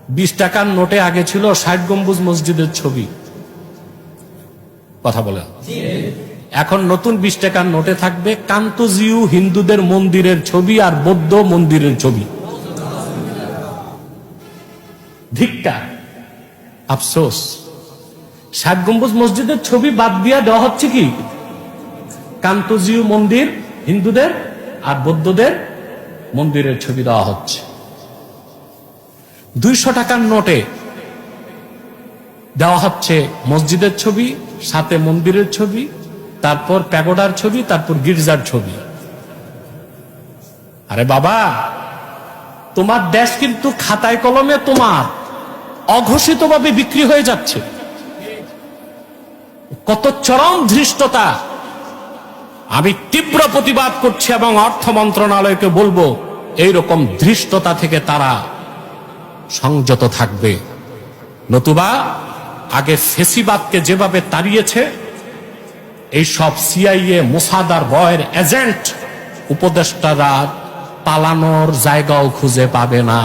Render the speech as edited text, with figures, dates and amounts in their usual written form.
20 টাকার নোটে আগে ছিল 60 গম্বুজ মসজিদের ছবি। কথা বলে, এখন নতুন 20 টাকার নোটে থাকবে কান্তজিউ হিন্দুদের মন্দিরের ছবি আর বৌদ্ধ মন্দিরের ছবি। ধিক্কার, আফসোস। 60 গম্বুজ মসজিদের ছবি বাদ দিয়া দেওয়া হচ্ছে কি কান্তজিউ মন্দির হিন্দুদের আর বৌদ্ধদের মন্দিরের ছবি দেওয়া হচ্ছে। 200 টাকার নোটে দেওয়া হচ্ছে মসজিদের ছবি, সাথে মন্দিরের ছবি, তারপর প্যাগোডার ছবি, তারপর গির্জার ছবি। আরে বাবা, তোমার দেশ কিন্তু খাতায় কলমে তোমার অঘোষিতভাবে বিক্রি হয়ে যাচ্ছে। কত চরম ধৃষ্টতা! আমি তীব্র প্রতিবাদ করছি এবং অর্থ মন্ত্রণালয়কে বলবো এইরকম ধৃষ্টতা থেকে তারা সংযত থাকবে, নতুবা আগে ফেসিবাদকে যেভাবে তাড়িয়েছে এইসব সিআইএ মোসাদ আর রয়ের এজেন্ট উপদেষ্টারা পালানোর জায়গাও খুঁজে পাবে না।